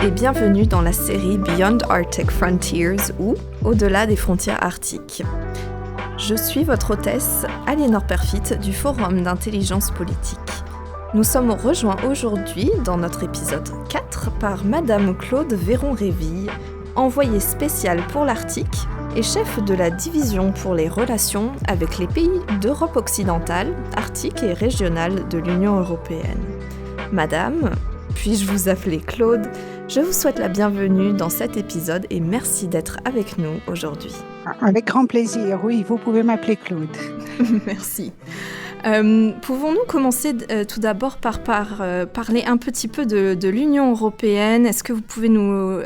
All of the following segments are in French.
et bienvenue dans la série Beyond Arctic Frontiers ou Au-delà des frontières arctiques. Je suis votre hôtesse, Aliénor Perfit du Forum d'intelligence politique. Nous sommes rejoints aujourd'hui dans notre épisode 4 par Madame Claude Véron-Réville, envoyée spéciale pour l'Arctique et chef de la division pour les relations avec les pays d'Europe occidentale, arctique et régionale de l'Union européenne. Madame, puis-je vous appeler Claude? Je vous souhaite la bienvenue dans cet épisode et merci d'être avec nous aujourd'hui. Avec grand plaisir, oui, vous pouvez m'appeler Claude. Merci. Pouvons-nous commencer tout d'abord par parler un petit peu de l'Union européenne? Est-ce que vous pouvez nous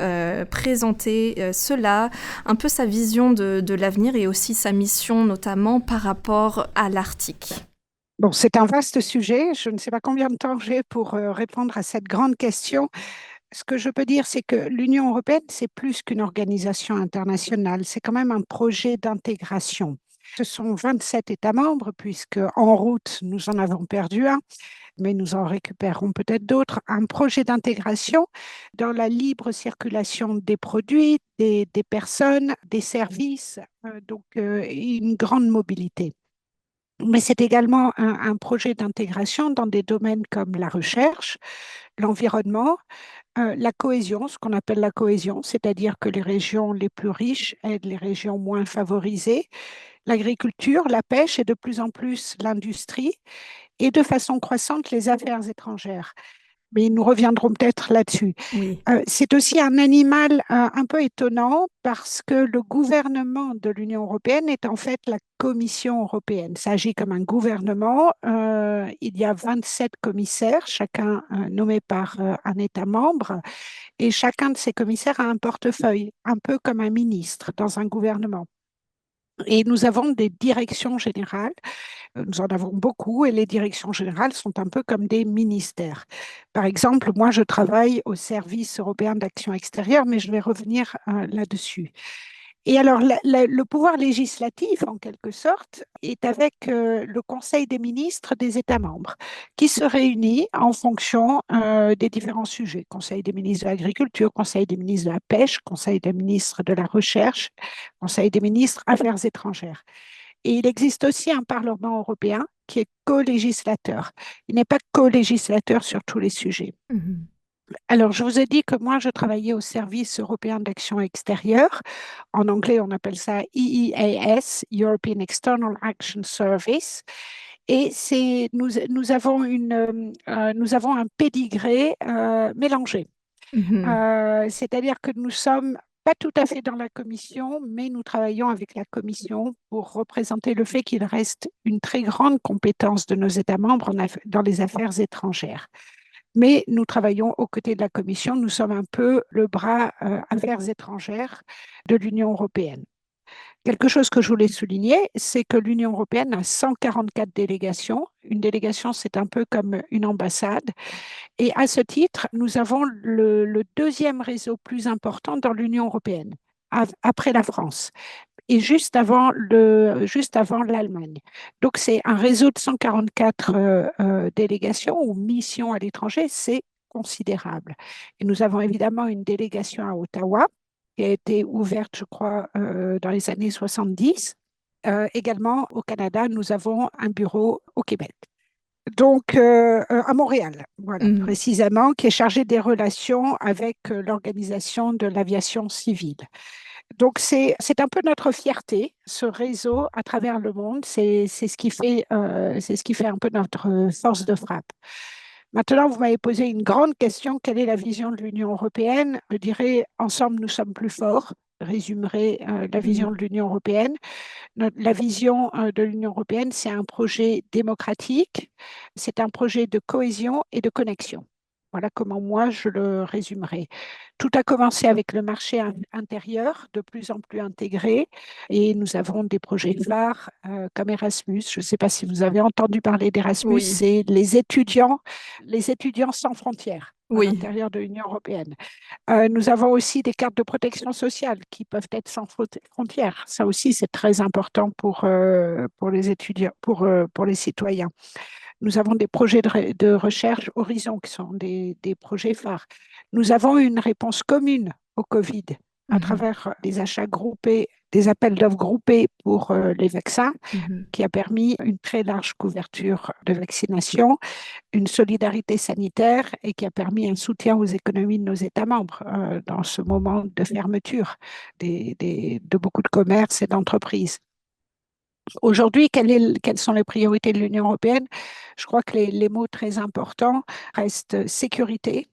présenter cela, un peu sa vision de l'avenir et aussi sa mission notamment par rapport à l'Arctique? Bon, c'est un vaste sujet. Je ne sais pas combien de temps j'ai pour répondre à cette grande question. Ce que je peux dire, c'est que l'Union européenne, c'est plus qu'une organisation internationale. C'est quand même un projet d'intégration. Ce sont 27 États membres, puisque en route, nous en avons perdu un, mais nous en récupérerons peut-être d'autres. Un projet d'intégration dans la libre circulation des produits, des personnes, des services, donc une grande mobilité. Mais c'est également un projet d'intégration dans des domaines comme la recherche, l'environnement, la cohésion, ce qu'on appelle la cohésion, c'est-à-dire que les régions les plus riches aident les régions moins favorisées, l'agriculture, la pêche et de plus en plus l'industrie, et de façon croissante les affaires étrangères. Mais nous reviendrons peut-être là-dessus. Oui. C'est aussi un animal un peu étonnant parce que le gouvernement de l'Union européenne est en fait la Commission européenne. Ça agit comme un gouvernement. Il y a 27 commissaires, chacun nommé par un État membre, et chacun de ces commissaires a un portefeuille, un peu comme un ministre dans un gouvernement. Et nous avons des directions générales, nous en avons beaucoup, et les directions générales sont un peu comme des ministères. Par exemple, moi, je travaille au service européen d'action extérieure, mais je vais revenir là-dessus. Et alors, le pouvoir législatif, en quelque sorte, est avec le Conseil des ministres des États membres, qui se réunit en fonction des différents sujets. Conseil des ministres de l'Agriculture, Conseil des ministres de la Pêche, Conseil des ministres de la Recherche, Conseil des ministres Affaires étrangères. Et il existe aussi un Parlement européen qui est co-législateur. Il n'est pas co-législateur sur tous les sujets. Mhm. Alors, je vous ai dit que moi, je travaillais au service européen d'action extérieure. En anglais, on appelle ça EEAS, European External Action Service. Et nous avons un pédigré mélangé. C'est-à-dire que nous sommes pas tout à fait dans la Commission, mais nous travaillons avec la Commission pour représenter le fait qu'il reste une très grande compétence de nos États membres dans les affaires étrangères. Mais nous travaillons aux côtés de la Commission, nous sommes un peu le bras affaires étrangères de l'Union européenne. Quelque chose que je voulais souligner, c'est que l'Union européenne a 144 délégations. Une délégation, c'est un peu comme une ambassade. Et à ce titre, nous avons le deuxième réseau plus important dans l'Union européenne, après la France, et juste avant l'Allemagne. Donc, c'est un réseau de 144 délégations ou missions à l'étranger, c'est considérable. Et nous avons évidemment une délégation à Ottawa, qui a été ouverte, je crois, dans les années 70. Également, au Canada, nous avons un bureau au Québec. Donc, à Montréal, voilà, précisément, qui est chargé des relations avec l'Organisation de l'aviation civile. Donc, c'est un peu notre fierté, ce réseau à travers le monde. C'est ce qui fait un peu notre force de frappe. Maintenant, vous m'avez posé une grande question. Quelle est la vision de l'Union européenne? Je dirais, ensemble, nous sommes plus forts. Résumerai la vision de l'Union européenne. La vision de l'Union européenne, c'est un projet démocratique, c'est un projet de cohésion et de connexion. Voilà comment moi je le résumerai. Tout a commencé avec le marché intérieur, de plus en plus intégré, et nous avons des projets phares comme Erasmus. Je ne sais pas si vous avez entendu parler d'Erasmus, Oui. c'est les étudiants sans frontières à Oui. l'intérieur de l'Union européenne. Nous avons aussi des cartes de protection sociale qui peuvent être sans frontières. Ça aussi, c'est très important pour les étudiants, pour les citoyens. Nous avons des projets de recherche Horizon qui sont des projets phares. Nous avons une réponse commune au Covid à Mhm. travers des achats groupés, des appels d'offres groupés pour les vaccins, Mhm. qui a permis une très large couverture de vaccination, une solidarité sanitaire et qui a permis un soutien aux économies de nos États membres dans ce moment de fermeture de beaucoup de commerces et d'entreprises. Aujourd'hui, quelles sont les priorités de l'Union européenne? Je crois que les mots très importants restent sécurité.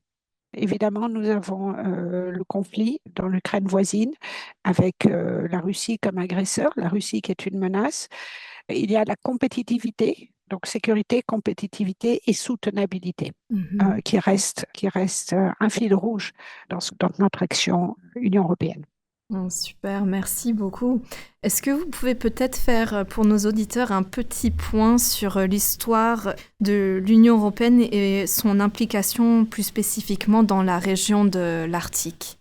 Évidemment, nous avons le conflit dans l'Ukraine voisine avec la Russie comme agresseur, la Russie qui est une menace. Il y a la compétitivité, donc sécurité, compétitivité et soutenabilité, Mhm. qui reste un fil rouge dans notre action Union européenne. Super, merci beaucoup. Est-ce que vous pouvez peut-être faire pour nos auditeurs un petit point sur l'histoire de l'Union européenne et son implication plus spécifiquement dans la région de l'Arctique?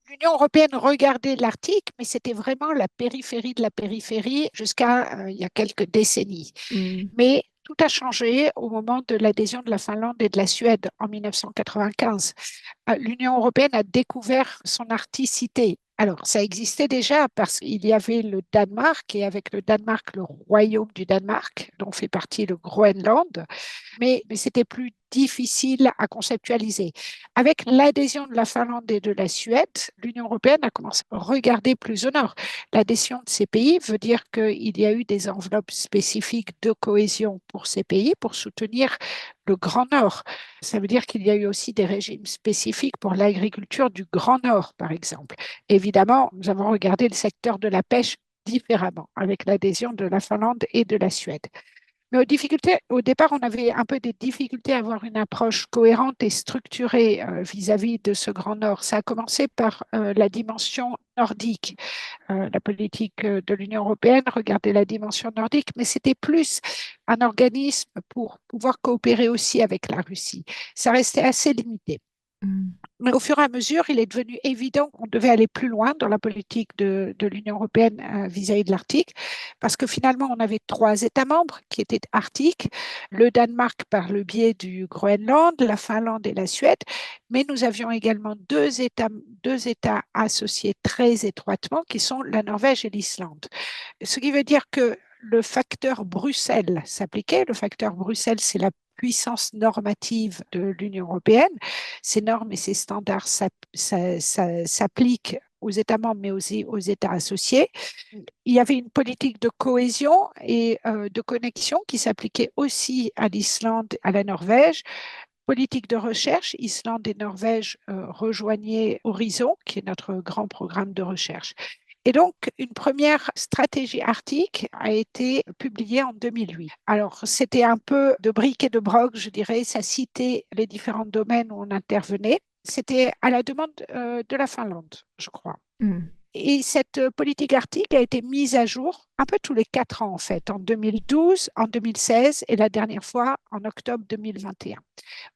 L'Union européenne regardait l'Arctique, mais c'était vraiment la périphérie de la périphérie jusqu'à il y a quelques décennies. Mm. Mais tout a changé au moment de l'adhésion de la Finlande et de la Suède en 1995. L'Union européenne a découvert son arcticité. Alors, ça existait déjà parce qu'il y avait le Danemark et avec le Danemark, le royaume du Danemark, dont fait partie le Groenland, mais c'était plus difficile à conceptualiser. Avec l'adhésion de la Finlande et de la Suède, l'Union européenne a commencé à regarder plus au nord. L'adhésion de ces pays veut dire qu'il y a eu des enveloppes spécifiques de cohésion pour ces pays pour soutenir le Grand Nord. Ça veut dire qu'il y a eu aussi des régimes spécifiques pour l'agriculture du Grand Nord, par exemple. Évidemment, nous avons regardé le secteur de la pêche différemment avec l'adhésion de la Finlande et de la Suède. Mais au départ, on avait un peu des difficultés à avoir une approche cohérente et structurée vis-à-vis de ce Grand Nord. Ça a commencé par la dimension nordique. La politique de l'Union européenne regardait la dimension nordique, mais c'était plus un organisme pour pouvoir coopérer aussi avec la Russie. Ça restait assez limité. Mm. Mais au fur et à mesure, il est devenu évident qu'on devait aller plus loin dans la politique de l'Union européenne vis-à-vis de l'Arctique, parce que finalement, on avait trois États membres qui étaient arctiques, le Danemark par le biais du Groenland, la Finlande et la Suède, mais nous avions également deux États associés très étroitement, qui sont la Norvège et l'Islande. Ce qui veut dire que le facteur Bruxelles s'appliquait. Le facteur Bruxelles, c'est la puissance normative de l'Union européenne. Ces normes et ces standards s'appliquent aux États membres, mais aussi aux États associés. Il y avait une politique de cohésion et de connexion qui s'appliquait aussi à l'Islande, à la Norvège. Politique de recherche, Islande et Norvège rejoignaient Horizon, qui est notre grand programme de recherche. Et donc, une première stratégie arctique a été publiée en 2008. Alors, c'était un peu de briques et de broc, je dirais. Ça citait les différents domaines où on intervenait. C'était à la demande de la Finlande, je crois. Mm. Et cette politique arctique a été mise à jour un peu tous les 4 ans, en fait, en 2012, en 2016 et la dernière fois en octobre 2021.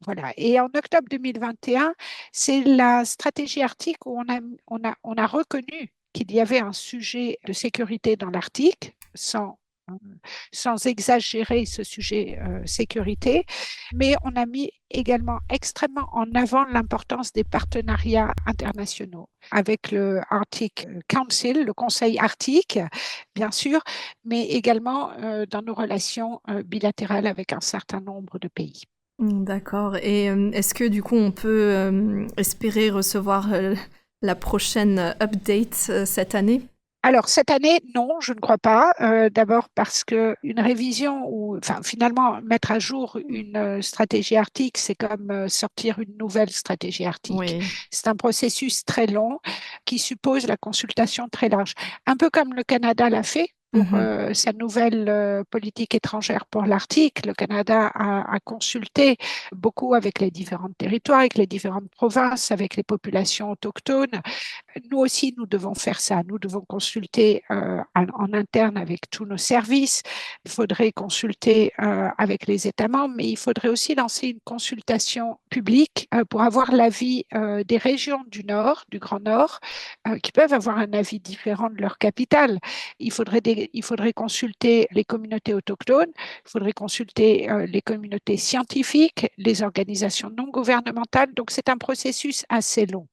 Voilà. Et en octobre 2021, c'est la stratégie arctique où on a reconnu qu'il y avait un sujet de sécurité dans l'Arctique, sans exagérer ce sujet sécurité, mais on a mis également extrêmement en avant l'importance des partenariats internationaux avec le Arctic Council, le Conseil arctique, bien sûr, mais également dans nos relations bilatérales avec un certain nombre de pays. D'accord. Et est-ce que du coup on peut espérer recevoir la prochaine update cette année? Alors, cette année, non, je ne crois pas. D'abord parce qu'une révision ou enfin, finalement, mettre à jour une stratégie arctique, c'est comme sortir une nouvelle stratégie arctique. Oui. C'est un processus très long qui suppose la consultation très large. Un peu comme le Canada l'a fait pour Mhm. sa nouvelle politique étrangère pour l'Arctique. Le Canada a consulté beaucoup avec les différents territoires, avec les différentes provinces, avec les populations autochtones. Nous aussi, nous devons faire ça. Nous devons consulter en interne avec tous nos services. Il faudrait consulter avec les États membres, mais il faudrait aussi lancer une consultation publique pour avoir l'avis des régions du Nord, du Grand Nord, qui peuvent avoir un avis différent de leur capitale. Il faudrait il faudrait consulter les communautés autochtones, il faudrait consulter les communautés scientifiques, les organisations non gouvernementales. Donc, c'est un processus assez long.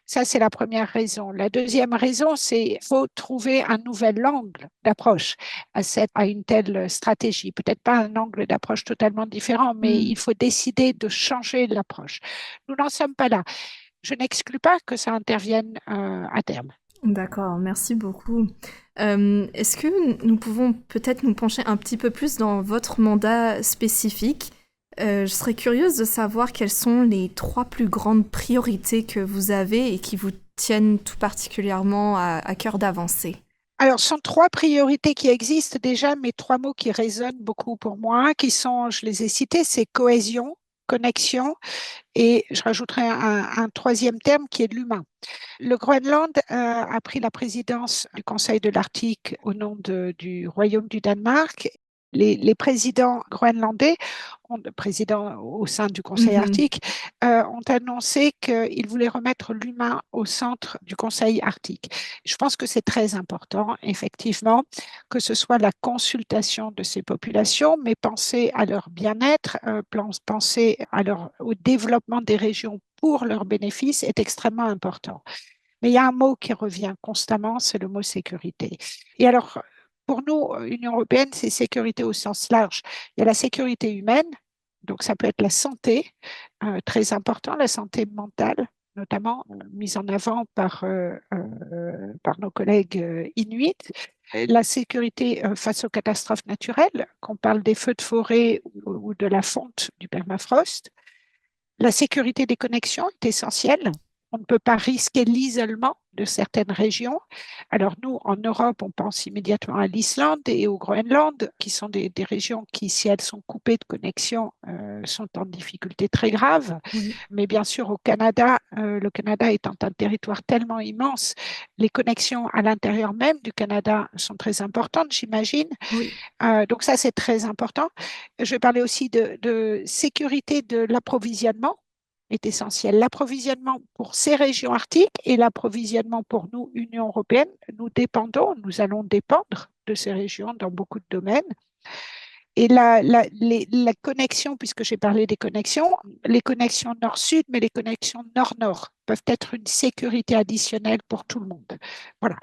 Ça, c'est la première raison. La deuxième raison, c'est qu'il faut trouver un nouvel angle d'approche à une telle stratégie. Peut-être pas un angle d'approche totalement différent, mais il faut décider de changer l'approche. Nous n'en sommes pas là. Je n'exclus pas que ça intervienne à terme. D'accord, merci beaucoup. Est-ce que nous pouvons peut-être nous pencher un petit peu plus dans votre mandat spécifique? Je serais curieuse de savoir quelles sont les 3 plus grandes priorités que vous avez et qui vous tiennent tout particulièrement à cœur d'avancer. Alors, ce sont 3 priorités qui existent déjà, mais 3 mots qui résonnent beaucoup pour moi, qui sont, je les ai cités, c'est cohésion, connexion, et je rajouterai un troisième terme qui est de l'humain. Le Groenland a pris la présidence du Conseil de l'Arctique au nom du Royaume du Danemark. Les présidents groenlandais, présidents au sein du Conseil arctique, ont annoncé qu'ils voulaient remettre l'humain au centre du Conseil arctique. Je pense que c'est très important, effectivement, que ce soit la consultation de ces populations, mais penser à leur bien-être, penser au développement des régions pour leurs bénéfices est extrêmement important. Mais il y a un mot qui revient constamment, c'est le mot sécurité. Et alors, pour nous, Union européenne, c'est sécurité au sens large. Il y a la sécurité humaine, donc ça peut être la santé, très important, la santé mentale, notamment mise en avant par nos collègues inuits. La sécurité face aux catastrophes naturelles, qu'on parle des feux de forêt ou de la fonte du permafrost. La sécurité des connexions est essentielle. On ne peut pas risquer l'isolement de certaines régions. Alors nous, en Europe, on pense immédiatement à l'Islande et au Groenland, qui sont des régions qui, si elles sont coupées de connexion, sont en difficulté très grave. Oui. Mais bien sûr, au Canada, le Canada étant un territoire tellement immense, les connexions à l'intérieur même du Canada sont très importantes, j'imagine. Oui. Donc ça, c'est très important. Je vais parler aussi de sécurité de l'approvisionnement est essentiel. L'approvisionnement pour ces régions arctiques et l'approvisionnement pour nous, Union européenne, nous allons dépendre de ces régions dans beaucoup de domaines. Et la connexion, puisque j'ai parlé des connexions, les connexions nord-sud, mais les connexions nord-nord peuvent être une sécurité additionnelle pour tout le monde. Voilà.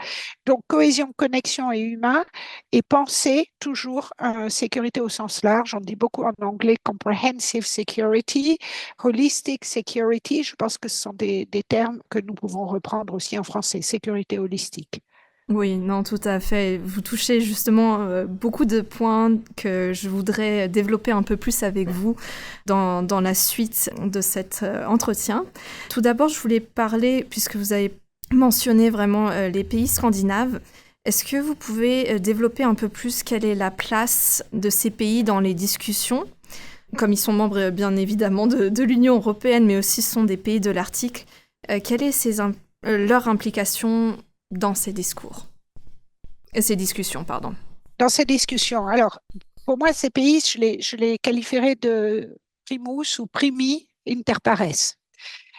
Donc, cohésion, connexion et humain, et penser toujours sécurité au sens large. On dit beaucoup en anglais comprehensive security, holistic security. Je pense que ce sont des termes que nous pouvons reprendre aussi en français, sécurité holistique. Oui, non, tout à fait. Vous touchez justement beaucoup de points que je voudrais développer un peu plus avec vous dans la suite de cet entretien. Tout d'abord, je voulais parler, puisque vous avez mentionné vraiment les pays scandinaves, est-ce que vous pouvez développer un peu plus quelle est la place de ces pays dans les discussions? Comme ils sont membres bien évidemment de l'Union européenne, mais aussi sont des pays de l'Arctique, quelle est leur implication dans ces discussions, pardon. Dans ces discussions. Alors, pour moi, ces pays, je les qualifierais de primus ou primi inter pares.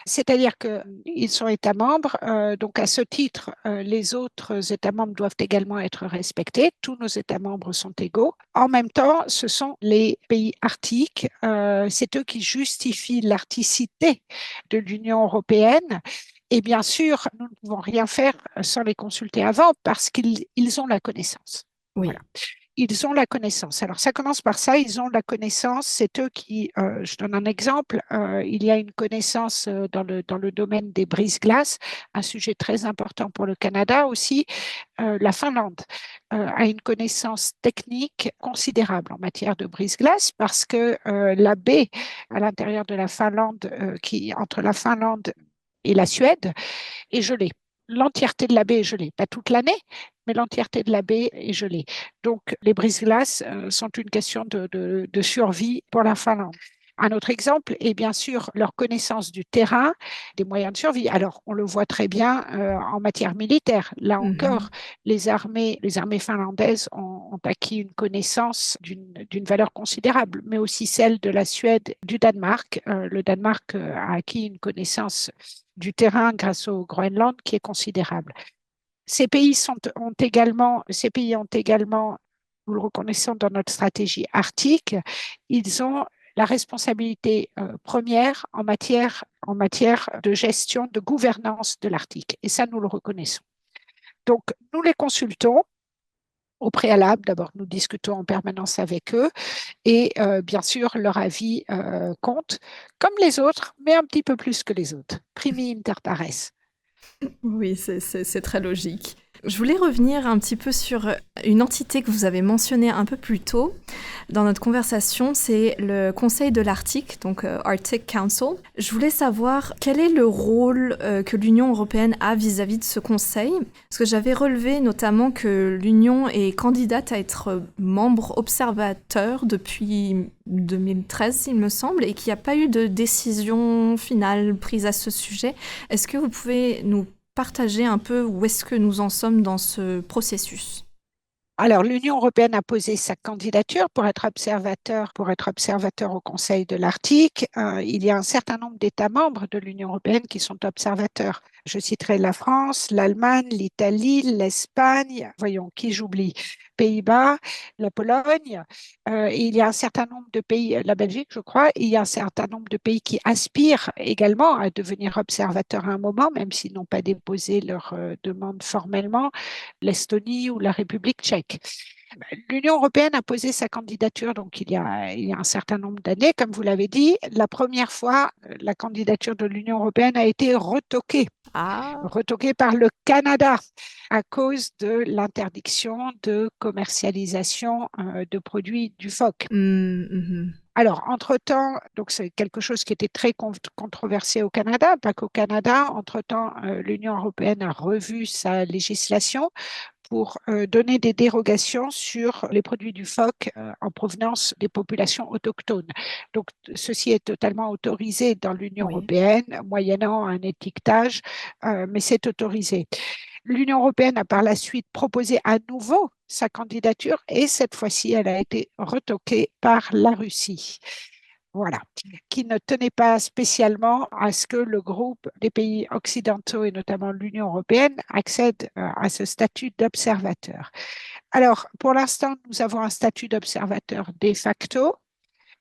C'est-à-dire qu'ils sont États membres, donc à ce titre, les autres États membres doivent également être respectés. Tous nos États membres sont égaux. En même temps, ce sont les pays arctiques, c'est eux qui justifient l'arcticité de l'Union européenne. Et bien sûr, nous ne pouvons rien faire sans les consulter avant parce qu'ils ont la connaissance. Oui. Voilà. Ils ont la connaissance. Alors, ça commence par ça, ils ont la connaissance. C'est eux qui, je donne un exemple, il y a une connaissance dans le domaine des brises-glaces, un sujet très important pour le Canada aussi. La Finlande a une connaissance technique considérable en matière de brise-glace parce que la baie à l'intérieur de la Finlande, entre la Finlande et la Suède, est gelée. L'entièreté de la baie est gelée, pas toute l'année, mais l'entièreté de la baie est gelée. Donc, les brise-glaces sont une question de survie pour la Finlande. Un autre exemple est bien sûr leur connaissance du terrain, des moyens de survie. Alors, on le voit très bien en matière militaire. Là encore, les armées finlandaises ont acquis une connaissance d'une valeur considérable, mais aussi celle de la Suède, du Danemark. Le Danemark a acquis une connaissance du terrain grâce au Groenland qui est considérable. Ces pays ont également, nous le reconnaissons dans notre stratégie arctique, ils ont la responsabilité première en matière de gestion, de gouvernance de l'Arctique. Et ça, nous le reconnaissons. Donc, nous les consultons au préalable. D'abord, nous discutons en permanence avec eux et bien sûr, leur avis compte, comme les autres, mais un petit peu plus que les autres. Primi inter pares. Oui, c'est très logique. Je voulais revenir un petit peu sur une entité que vous avez mentionnée un peu plus tôt dans notre conversation, c'est le Conseil de l'Arctique, donc Arctic Council. Je voulais savoir quel est le rôle que l'Union européenne a vis-à-vis de ce conseil, parce que j'avais relevé notamment que l'Union est candidate à être membre observateur depuis 2013, il me semble, et qu'il n'y a pas eu de décision finale prise à ce sujet. Est-ce que vous pouvez nous partager un peu où est-ce que nous en sommes dans ce processus? Alors, l'Union européenne a posé sa candidature pour être observateur au Conseil de l'Arctique. Il y a un certain nombre d'États membres de l'Union européenne qui sont observateurs. Je citerai la France, l'Allemagne, l'Italie, l'Espagne, voyons qui j'oublie, Pays-Bas, la Pologne. Et il y a un certain nombre de pays, la Belgique, je crois, il y a un certain nombre de pays qui aspirent également à devenir observateurs à un moment, même s'ils n'ont pas déposé leur demande formellement, l'Estonie ou la République tchèque. L'Union européenne a posé sa candidature donc il y a un certain nombre d'années, comme vous l'avez dit. La première fois, la candidature de l'Union européenne a été Ah. retoquée par le Canada à cause de l'interdiction de commercialisation de produits du phoque. Mhm. Alors, entre-temps, donc c'est quelque chose qui était très controversé au Canada, pas qu'au Canada. Entre-temps, l'Union européenne a revu sa législation pour donner des dérogations sur les produits du phoque en provenance des populations autochtones. Donc, ceci est totalement autorisé dans l'Union Oui. européenne, moyennant un étiquetage, mais c'est autorisé. L'Union européenne a par la suite proposé à nouveau sa candidature et cette fois-ci, elle a été retoquée par la Russie. Voilà, qui ne tenait pas spécialement à ce que le groupe des pays occidentaux et notamment l'Union européenne accède à ce statut d'observateur. Alors, pour l'instant, nous avons un statut d'observateur de facto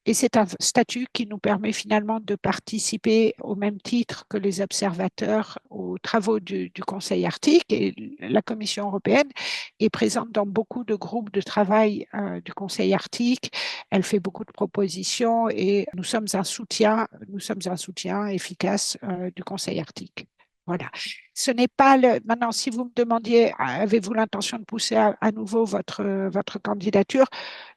et c'est un statut qui nous permet finalement de participer au même titre que les observateurs aux travaux du Conseil arctique. Et la Commission européenne est présente dans beaucoup de groupes de travail du Conseil arctique. Elle fait beaucoup de propositions et nous sommes un soutien efficace du Conseil arctique. Voilà. Ce n'est pas le. Maintenant, si vous me demandiez, avez-vous l'intention de pousser à nouveau votre candidature,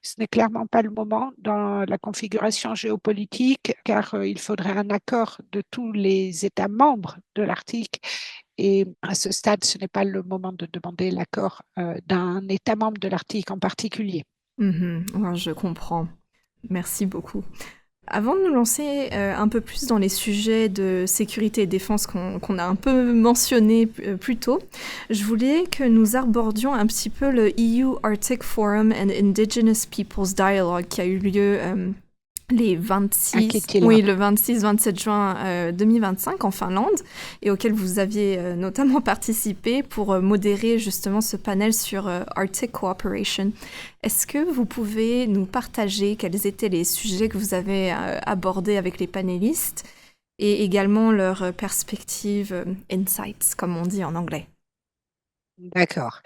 ce n'est clairement pas le moment dans la configuration géopolitique, car il faudrait un accord de tous les États membres de l'Arctique. Et à ce stade, ce n'est pas le moment de demander l'accord d'un État membre de l'Arctique en particulier. Mhm. Ouais, je comprends. Merci beaucoup. Avant de nous lancer un peu plus dans les sujets de sécurité et défense qu'on a un peu mentionnés plus tôt, je voulais que nous abordions un petit peu le EU Arctic Forum and Indigenous Peoples Dialogue qui a eu lieu le 26-27 juin 2025 en Finlande et auquel vous aviez notamment participé pour modérer justement ce panel sur Arctic Cooperation. Est-ce que vous pouvez nous partager quels étaient les sujets que vous avez abordés avec les panélistes et également leurs perspectives, insights, comme on dit en anglais? D'accord.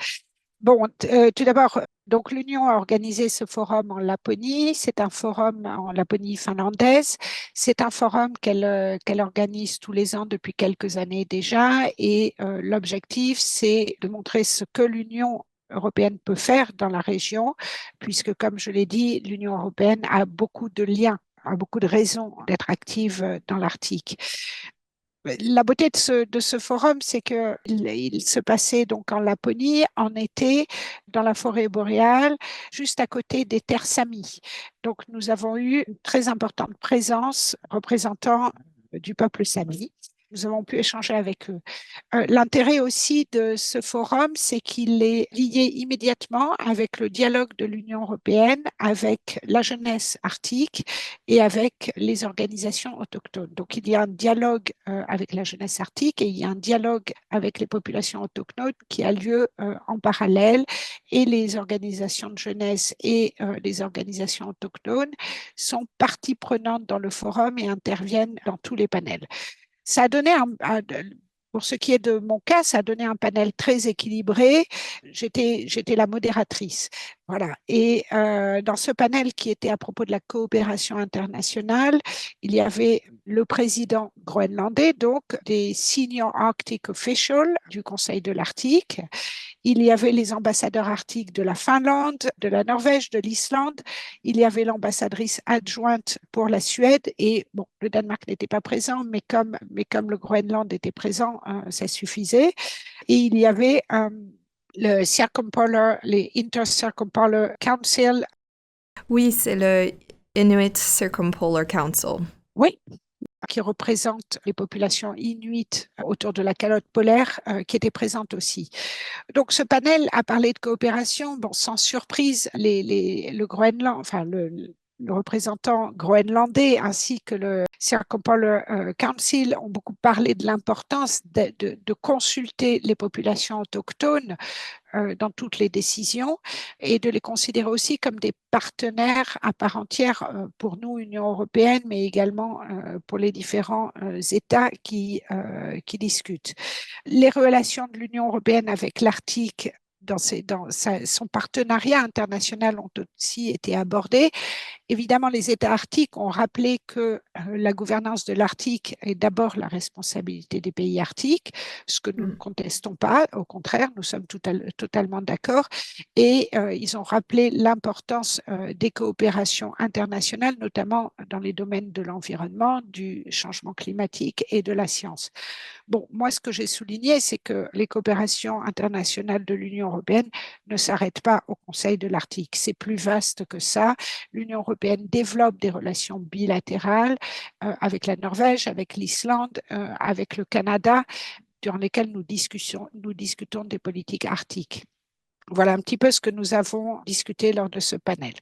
Bon, tout d'abord, donc l'Union a organisé ce forum en Laponie. C'est un forum en Laponie finlandaise. C'est un forum qu'elle organise tous les ans depuis quelques années déjà. Et l'objectif, c'est de montrer ce que l'Union européenne peut faire dans la région, puisque, comme je l'ai dit, l'Union européenne a beaucoup de liens, a beaucoup de raisons d'être active dans l'Arctique. La beauté de ce forum, c'est qu'il se passait donc en Laponie, en été, dans la forêt boréale, juste à côté des terres Samis. Donc, nous avons eu une très importante présence représentant du peuple Sami. nous avons pu échanger avec eux. L'intérêt aussi de ce forum, c'est qu'il est lié immédiatement avec le dialogue de l'Union européenne, avec la jeunesse arctique et avec les organisations autochtones. Donc, il y a un dialogue avec la jeunesse arctique et il y a un dialogue avec les populations autochtones qui a lieu en parallèle, et les organisations de jeunesse et les organisations autochtones sont partie prenante dans le forum et interviennent dans tous les panels. Ça a donné pour ce qui est de mon cas, ça a donné un panel très équilibré. J'étais la modératrice. Voilà. Et dans ce panel qui était à propos de la coopération internationale, il y avait le président groenlandais, donc des senior Arctic officials du Conseil de l'Arctique. Il y avait les ambassadeurs arctiques de la Finlande, de la Norvège, de l'Islande. Il y avait l'ambassadrice adjointe pour la Suède. Et bon, le Danemark n'était pas présent, mais comme le Groenland était présent, ça suffisait. Et il y avait le Circumpolar, les Intercircumpolar Council. Oui, c'est le Inuit Circumpolar Council. Oui, qui représente les populations inuites autour de la calotte polaire, qui étaient présentes aussi. Donc, ce panel a parlé de coopération. Bon, sans surprise, le Groenland, enfin le représentant groenlandais ainsi que le Circumpolar Council ont beaucoup parlé de l'importance de consulter les populations autochtones dans toutes les décisions et de les considérer aussi comme des partenaires à part entière pour nous, Union européenne, mais également pour les différents États qui discutent. Les relations de l'Union européenne avec l'Arctique son partenariat international ont aussi été abordés. Évidemment, les États arctiques ont rappelé que la gouvernance de l'Arctique est d'abord la responsabilité des pays arctiques, ce que nous ne contestons pas. Au contraire, nous sommes totalement d'accord. Et ils ont rappelé l'importance des coopérations internationales, notamment dans les domaines de l'environnement, du changement climatique et de la science. Bon, moi, ce que j'ai souligné, c'est que les coopérations internationales de l'Union européenne ne s'arrêtent pas au Conseil de l'Arctique. C'est plus vaste que ça. L'Union européenne développe des relations bilatérales avec la Norvège, avec l'Islande, avec le Canada, durant lesquelles nous discutons des politiques arctiques. Voilà un petit peu ce que nous avons discuté lors de ce panel.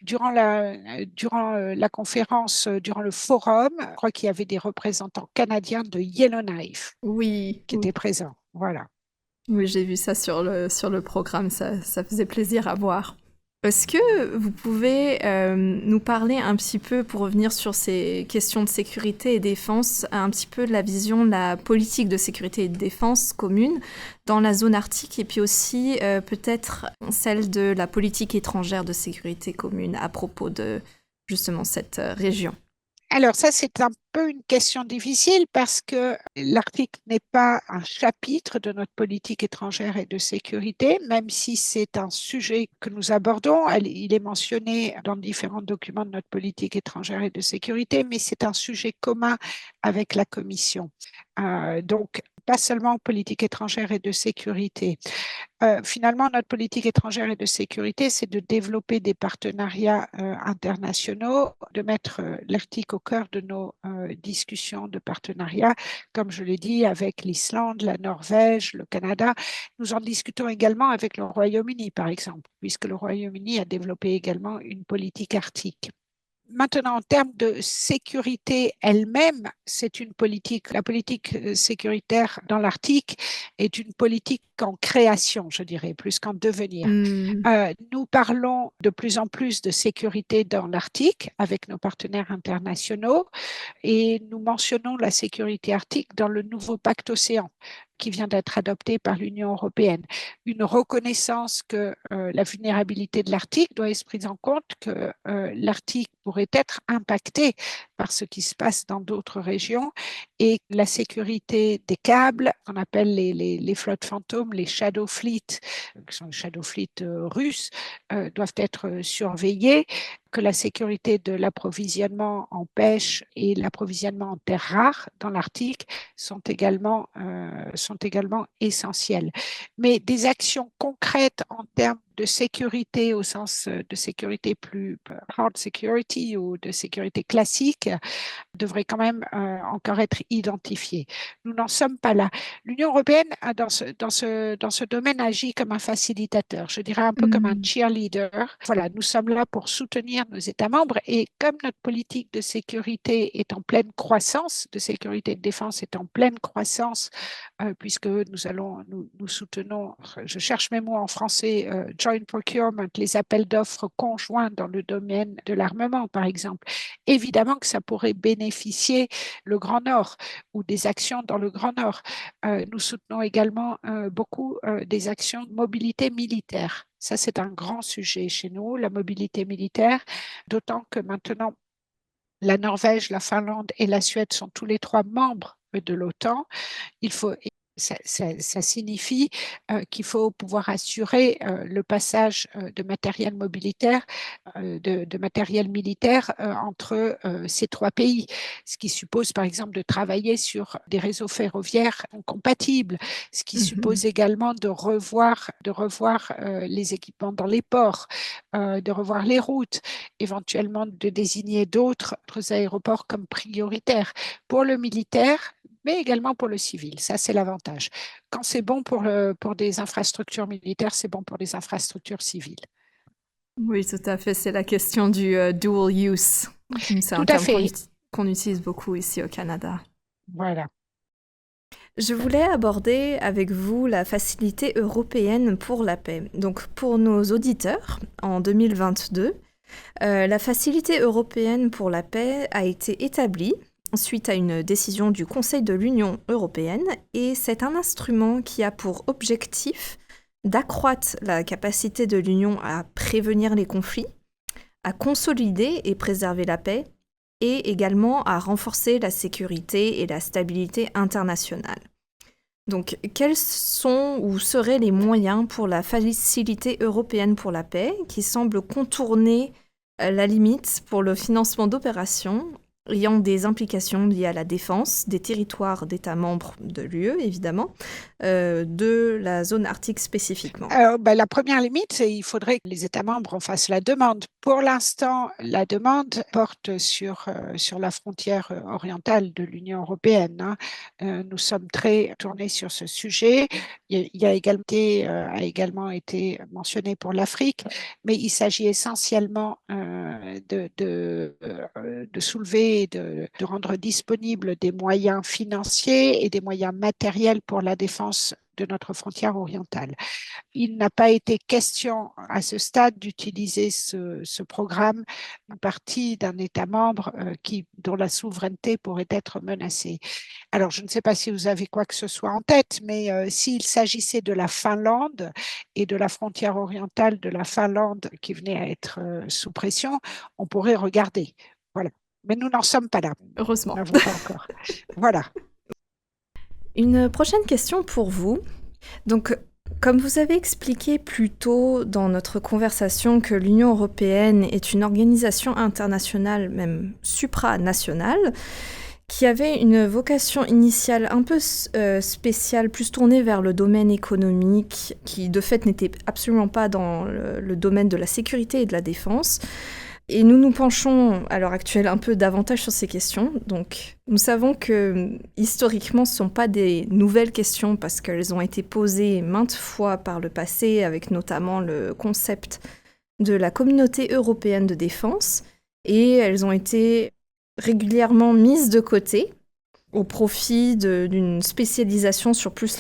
Durant la conférence, durant le forum, je crois qu'il y avait des représentants canadiens de Yellowknife qui étaient présents. Voilà. Oui, j'ai vu ça sur le programme, ça faisait plaisir à voir. Est-ce que vous pouvez nous parler un petit peu, pour revenir sur ces questions de sécurité et défense, un petit peu de la vision de la politique de sécurité et de défense commune dans la zone arctique, et puis aussi peut-être celle de la politique étrangère de sécurité commune à propos de justement cette région? Alors ça, c'est un peu une question difficile parce que l'Arctique n'est pas un chapitre de notre politique étrangère et de sécurité, même si c'est un sujet que nous abordons. Il est mentionné dans différents documents de notre politique étrangère et de sécurité, mais c'est un sujet commun avec la Commission. Donc, pas seulement politique étrangère et de sécurité. Finalement, notre politique étrangère et de sécurité, c'est de développer des partenariats internationaux, de mettre l'Arctique au cœur de nos discussions de partenariat, comme je l'ai dit, avec l'Islande, la Norvège, le Canada. Nous en discutons également avec le Royaume-Uni, par exemple, puisque le Royaume-Uni a développé également une politique arctique. Maintenant, en termes de sécurité elle-même, c'est une politique, la politique sécuritaire dans l'Arctique est une politique en création, je dirais, plus qu'en devenir. Nous parlons de plus en plus de sécurité dans l'Arctique avec nos partenaires internationaux et nous mentionnons la sécurité arctique dans le nouveau pacte océan qui vient d'être adopté par l'Union européenne. Une reconnaissance que la vulnérabilité de l'Arctique doit être prise en compte, que l'Arctique pourrait être impacté par ce qui se passe dans d'autres régions et la sécurité des câbles, qu'on appelle les flottes fantômes, les Shadow Fleet, qui sont les Shadow Fleet russes, doivent être surveillées, que la sécurité de l'approvisionnement en pêche et l'approvisionnement en terres rares dans l'Arctique sont également essentielles. Mais des actions concrètes en termes de sécurité au sens de sécurité plus hard security ou de sécurité classique devrait quand même encore être identifié. Nous n'en sommes pas là. L'Union européenne, dans ce domaine, agit comme un facilitateur, je dirais un peu comme un cheerleader. Voilà, nous sommes là pour soutenir nos États membres et comme notre politique de sécurité est en pleine croissance, de sécurité et de défense est en pleine croissance, puisque nous soutenons, je cherche mes mots en français, joint procurement, les appels d'offres conjoints dans le domaine de l'armement, par exemple. Évidemment que ça pourrait bénéficier le Grand Nord ou des actions dans le Grand Nord. Nous soutenons également beaucoup des actions de mobilité militaire. Ça, c'est un grand sujet chez nous, la mobilité militaire, d'autant que maintenant, la Norvège, la Finlande et la Suède sont tous les trois membres de l'OTAN. Ça signifie qu'il faut pouvoir assurer le passage de matériel militaire entre ces trois pays, ce qui suppose par exemple de travailler sur des réseaux ferroviaires compatibles, ce qui suppose également de revoir les équipements dans les ports, de revoir les routes, éventuellement de désigner d'autres aéroports comme prioritaires. Pour le militaire, mais également pour le civil. Ça, c'est l'avantage. Quand c'est bon pour des infrastructures militaires, c'est bon pour les infrastructures civiles. Oui, tout à fait. C'est la question du dual use. C'est un terme qu'on utilise beaucoup ici au Canada. Voilà. Je voulais aborder avec vous la facilité européenne pour la paix. Donc, pour nos auditeurs, en 2022, la facilité européenne pour la paix a été établie suite à une décision du Conseil de l'Union européenne, et c'est un instrument qui a pour objectif d'accroître la capacité de l'Union à prévenir les conflits, à consolider et préserver la paix, et également à renforcer la sécurité et la stabilité internationale. Donc, quels sont ou seraient les moyens pour la facilité européenne pour la paix qui semble contourner la limite pour le financement d'opérations ayant des implications liées à la défense des territoires d'États membres de l'UE, évidemment, de la zone arctique spécifiquement? La première limite, c'est qu'il faudrait que les États membres en fassent la demande. Pour l'instant, la demande porte sur la frontière orientale de l'Union européenne. Nous sommes très tournés sur ce sujet. Il a également été mentionné pour l'Afrique, mais il s'agit essentiellement de soulever et de rendre disponibles des moyens financiers et des moyens matériels pour la défense de notre frontière orientale. Il n'a pas été question à ce stade d'utiliser ce programme une partie d'un État membre dont la souveraineté pourrait être menacée. Alors, je ne sais pas si vous avez quoi que ce soit en tête, mais s'il s'agissait de la Finlande et de la frontière orientale de la Finlande qui venait à être sous pression, on pourrait regarder. Voilà. Mais nous n'en sommes pas là. Heureusement. Nous n'avons pas encore. Voilà. Une prochaine question pour vous. Donc, comme vous avez expliqué plus tôt dans notre conversation que l'Union européenne est une organisation internationale, même supranationale, qui avait une vocation initiale un peu spéciale, plus tournée vers le domaine économique, qui de fait n'était absolument pas dans le domaine de la sécurité et de la défense. Et nous nous penchons à l'heure actuelle un peu davantage sur ces questions. Donc, nous savons que historiquement, ce ne sont pas des nouvelles questions parce qu'elles ont été posées maintes fois par le passé, avec notamment le concept de la communauté européenne de défense. Et elles ont été régulièrement mises de côté au profit d'une spécialisation sur plus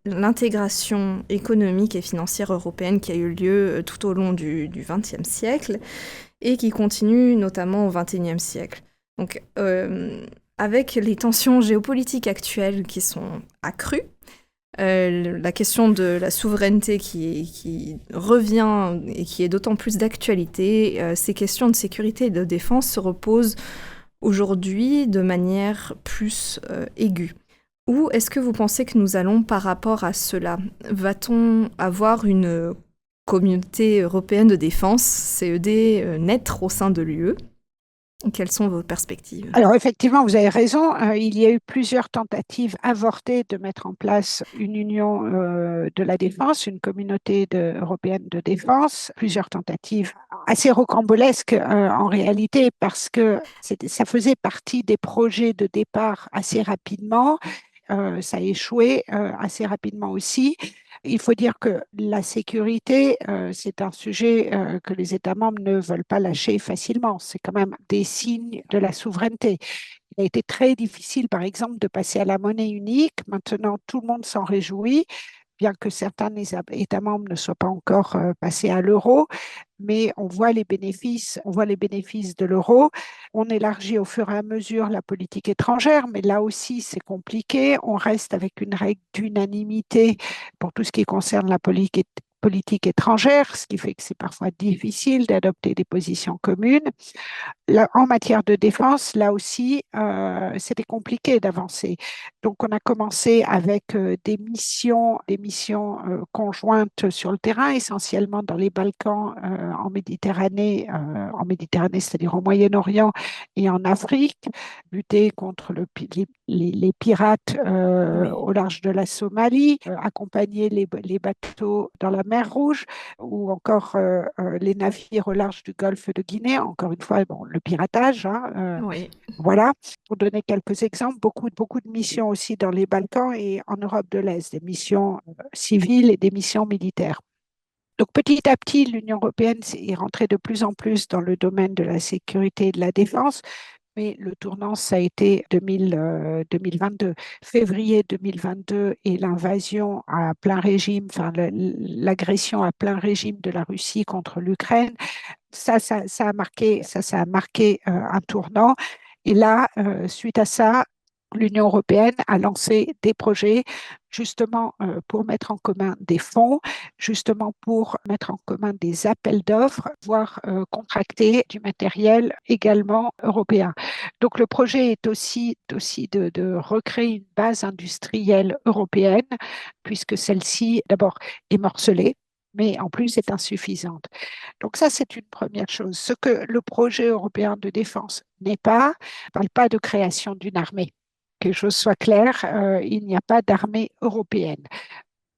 l'intégration économique et financière européenne qui a eu lieu tout au long du XXe siècle et qui continue notamment au XXIe siècle. Donc, avec les tensions géopolitiques actuelles qui sont accrues, la question de la souveraineté qui revient et qui est d'autant plus d'actualité, ces questions de sécurité et de défense se reposent aujourd'hui de manière plus aiguë. Où est-ce que vous pensez que nous allons par rapport à cela? Va-t-on avoir une communauté européenne de défense, CED, naître au sein de l'UE? Quelles sont vos perspectives? Alors effectivement, vous avez raison, il y a eu plusieurs tentatives avortées de mettre en place une union de la défense, une communauté européenne de défense, plusieurs tentatives assez rocambolesques en réalité parce que ça faisait partie des projets de départ assez rapidement. Ça a échoué assez rapidement aussi. Il faut dire que la sécurité, c'est un sujet que les États membres ne veulent pas lâcher facilement. C'est quand même des signes de la souveraineté. Il a été très difficile, par exemple, de passer à la monnaie unique. Maintenant, tout le monde s'en réjouit, bien que certains États membres ne soient pas encore passés à l'euro, mais on voit les bénéfices de l'euro. On élargit au fur et à mesure la politique étrangère, mais là aussi c'est compliqué. On reste avec une règle d'unanimité pour tout ce qui concerne la politique étrangère, ce qui fait que c'est parfois difficile d'adopter des positions communes. Là, en matière de défense, là aussi, c'était compliqué d'avancer. Donc, on a commencé avec des missions conjointes sur le terrain, essentiellement dans les Balkans, en Méditerranée, c'est-à-dire au Moyen-Orient et en Afrique, lutter contre les pirates Oui. au large de la Somalie, accompagner les bateaux dans la mer Rouge ou encore les navires au large du golfe de Guinée. Encore une fois, bon, le piratage, hein, Oui. voilà. Pour donner quelques exemples, beaucoup de missions aussi dans les Balkans et en Europe de l'Est, des missions civiles et des missions militaires. Donc petit à petit, l'Union européenne est rentrée de plus en plus dans le domaine de la sécurité et de la défense, mais le tournant, ça a été 2022. Février 2022 et l'invasion à plein régime, enfin l'agression à plein régime de la Russie contre l'Ukraine, ça a marqué un tournant. Et là, suite à ça, l'Union européenne a lancé des projets justement pour mettre en commun des fonds, justement pour mettre en commun des appels d'offres, voire contracter du matériel également européen. Donc le projet est aussi de recréer une base industrielle européenne, puisque celle-ci, d'abord, est morcelée, mais en plus est insuffisante. Donc ça, c'est une première chose. Ce que le projet européen de défense n'est pas, ne parle pas de création d'une armée. Que les choses soient claires, il n'y a pas d'armée européenne.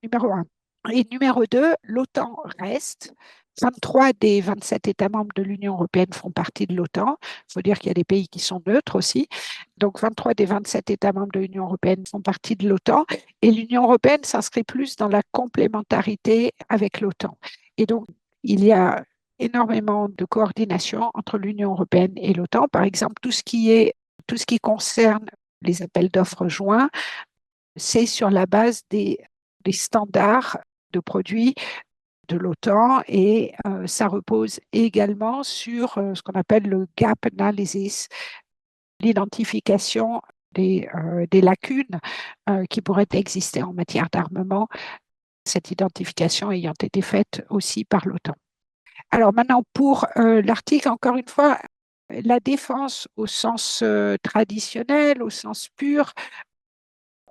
Numéro un. Et numéro deux, l'OTAN reste. 23 des 27 États membres de l'Union européenne font partie de l'OTAN. Il faut dire qu'il y a des pays qui sont neutres aussi. Donc 23 des 27 États membres de l'Union européenne font partie de l'OTAN. Et l'Union européenne s'inscrit plus dans la complémentarité avec l'OTAN. Et donc, il y a énormément de coordination entre l'Union européenne et l'OTAN. Par exemple, tout ce qui concerne les appels d'offres joints, c'est sur la base des standards de produits de l'OTAN et ça repose également sur ce qu'on appelle le gap analysis, l'identification des lacunes qui pourraient exister en matière d'armement, cette identification ayant été faite aussi par l'OTAN. Alors maintenant, pour l'article, encore une fois, la défense au sens traditionnel, au sens pur,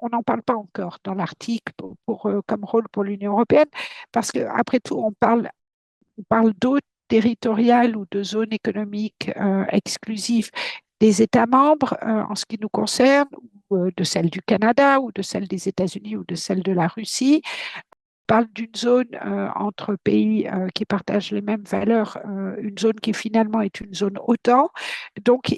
on n'en parle pas encore dans l'article comme rôle pour l'Union européenne, parce qu'après tout, on parle d'eau territoriale ou de zone économique exclusive des États membres en ce qui nous concerne, ou de celle du Canada, ou de celle des États-Unis, ou de celle de la Russie. Parle d'une zone entre pays qui partagent les mêmes valeurs, une zone qui finalement est une zone OTAN. Donc,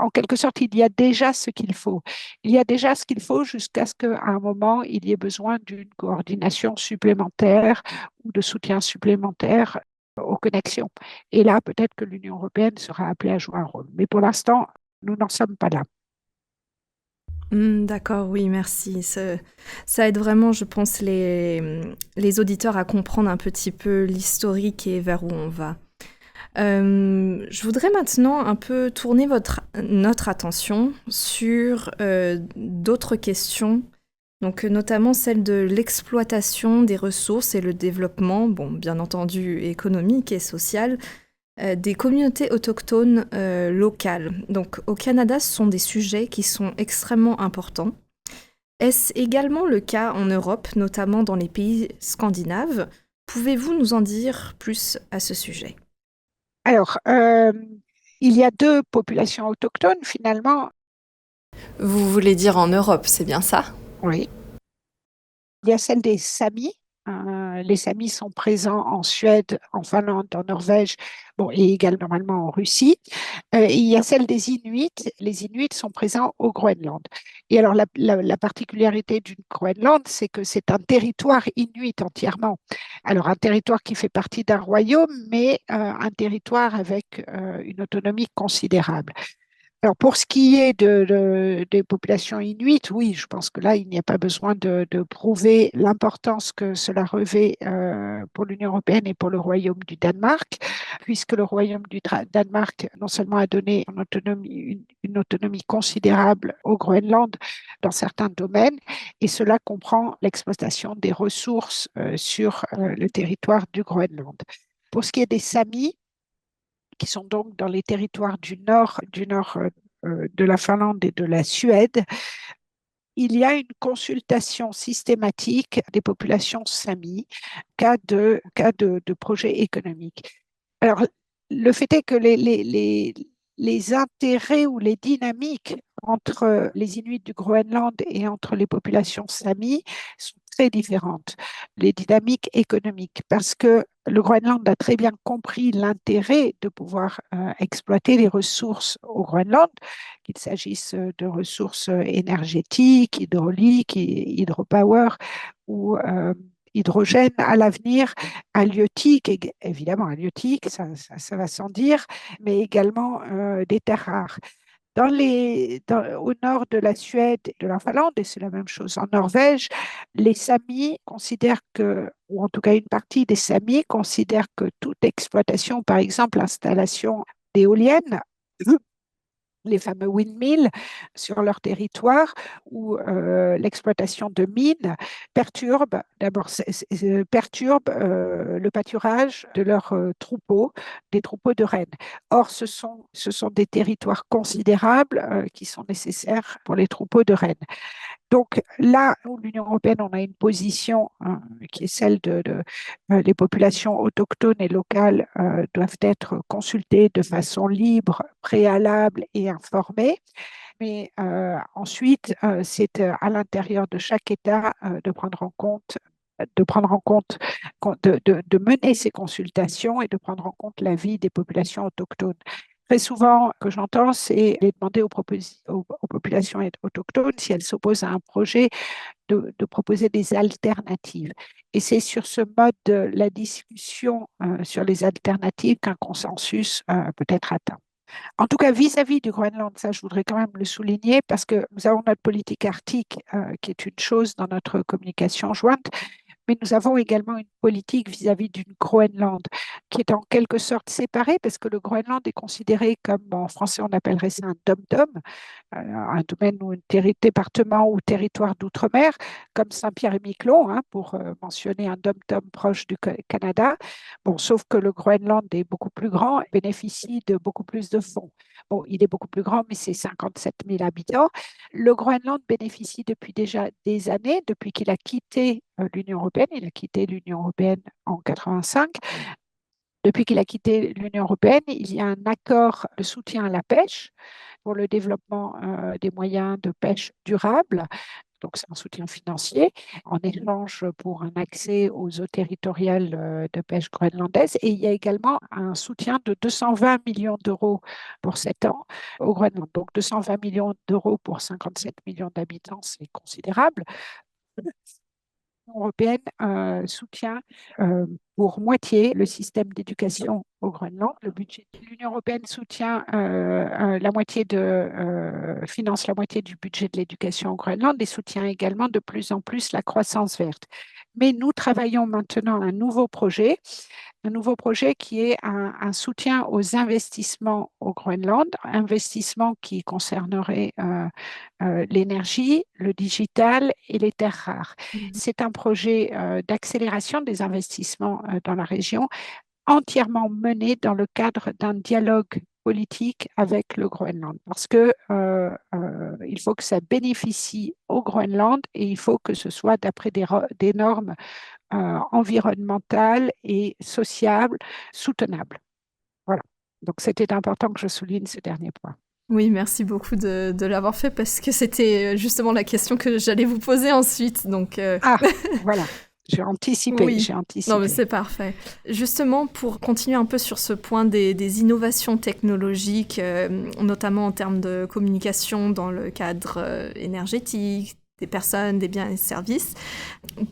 en quelque sorte, il y a déjà ce qu'il faut. Il y a déjà ce qu'il faut jusqu'à ce qu'à un moment, il y ait besoin d'une coordination supplémentaire ou de soutien supplémentaire aux connexions. Et là, peut-être que l'Union européenne sera appelée à jouer un rôle. Mais pour l'instant, nous n'en sommes pas là. D'accord, oui, merci. Ça aide vraiment, je pense, les auditeurs à comprendre un petit peu l'historique et vers où on va. Je voudrais maintenant un peu tourner notre attention sur d'autres questions, donc notamment celle de l'exploitation des ressources et le développement, bon, bien entendu économique et social, des communautés autochtones locales. Donc au Canada, ce sont des sujets qui sont extrêmement importants. Est-ce également le cas en Europe, notamment dans les pays scandinaves? Pouvez-vous nous en dire plus à ce sujet? Alors, Il y a deux populations autochtones finalement. Vous voulez dire en Europe, c'est bien ça? Oui. Il y a celle des Samis. Les Samis sont présents en Suède, en Finlande, en Norvège, bon, et également normalement en Russie. Il y a celle des Inuits. Les Inuits sont présents au Groenland. Et alors, la particularité du Groenland, c'est que c'est un territoire inuit entièrement. Alors, un territoire qui fait partie d'un royaume, mais un territoire avec une autonomie considérable. Alors, pour ce qui est des populations inuites, oui, je pense que là, il n'y a pas besoin de prouver l'importance que cela revêt pour l'Union européenne et pour le Royaume du Danemark, puisque le Royaume du Danemark non seulement a donné une autonomie considérable au Groenland dans certains domaines, et cela comprend l'exploitation des ressources sur le territoire du Groenland. Pour ce qui est des Samis, qui sont donc dans les territoires du nord de la Finlande et de la Suède, il y a une consultation systématique des populations samis cas de projets économiques. Alors, le fait est que les intérêts ou les dynamiques entre les Inuits du Groenland et entre les populations samis sont très différentes, les dynamiques économiques, parce que le Groenland a très bien compris l'intérêt de pouvoir exploiter les ressources au Groenland, qu'il s'agisse de ressources énergétiques, hydrauliques, hydropower ou hydrogène à l'avenir, halieutique, évidemment halieutique, ça va sans dire, mais également des terres rares. Au nord de la Suède et de la Finlande, et c'est la même chose en Norvège, les Samis considèrent que, ou en tout cas une partie des Samis considèrent que toute exploitation, par exemple l'installation d'éoliennes, les fameux windmills sur leur territoire ou l'exploitation de mines perturbe d'abord perturbe le pâturage de leurs troupeaux, des troupeaux de rennes. Or, ce sont des territoires considérables qui sont nécessaires pour les troupeaux de rennes. Donc là où l'Union européenne, on a une position qui est celle les populations autochtones et locales doivent être consultées de façon libre, préalable et informée. Mais ensuite, c'est à l'intérieur de chaque État de mener ces consultations et de prendre en compte l'avis des populations autochtones. Très souvent, ce que j'entends, c'est de demander aux populations autochtones si elles s'opposent à un projet de proposer des alternatives. Et c'est sur ce mode de la discussion sur les alternatives qu'un consensus peut être atteint. En tout cas, vis-à-vis du Groenland, ça, je voudrais quand même le souligner parce que nous avons notre politique arctique qui est une chose dans notre communication jointe, mais nous avons également une politique vis-à-vis du Groenland qui est en quelque sorte séparée parce que le Groenland est considéré comme, en français, on appellerait ça un dom-tom, un domaine ou un département ou territoire d'outre-mer, comme Saint-Pierre-et-Miquelon, hein, pour mentionner un dom-tom proche du Canada. Bon, sauf que le Groenland est beaucoup plus grand et bénéficie de beaucoup plus de fonds. Bon, il est beaucoup plus grand, mais c'est 57 000 habitants. Le Groenland bénéficie depuis déjà des années, depuis qu'il a quitté l'Union européenne. Il a quitté l'Union européenne en 85. Depuis qu'il a quitté l'Union européenne, il y a un accord de soutien à la pêche pour le développement des moyens de pêche durable. Donc, c'est un soutien financier en échange pour un accès aux eaux territoriales de pêche groenlandaise. Et il y a également un soutien de 220 millions d'euros pour 7 ans au Groenland. Donc, 220 millions d'euros pour 57 millions d'habitants, c'est considérable. Européenne soutient pour moitié le système d'éducation au Groenland. Le budget de l'Union européenne finance la moitié du budget de l'éducation au Groenland et soutient également de plus en plus la croissance verte. Mais nous travaillons maintenant à un nouveau projet qui est un soutien aux investissements au Groenland, investissements qui concerneraient l'énergie, le digital et les terres rares. C'est un projet d'accélération des investissements dans la région, entièrement mené dans le cadre d'un dialogue politique avec le Groenland, parce que il faut que ça bénéficie au Groenland et il faut que ce soit d'après des normes environnementales et sociales soutenables. Voilà. Donc, c'était important que je souligne ce dernier point. Oui, merci beaucoup de l'avoir fait parce que c'était justement la question que j'allais vous poser ensuite. Donc, Ah, voilà, j'ai anticipé, oui, j'ai non, mais anticipé. c'est parfait. Justement, pour continuer un peu sur ce point des innovations technologiques, notamment en termes de communication dans le cadre énergétique, des personnes, des biens et services,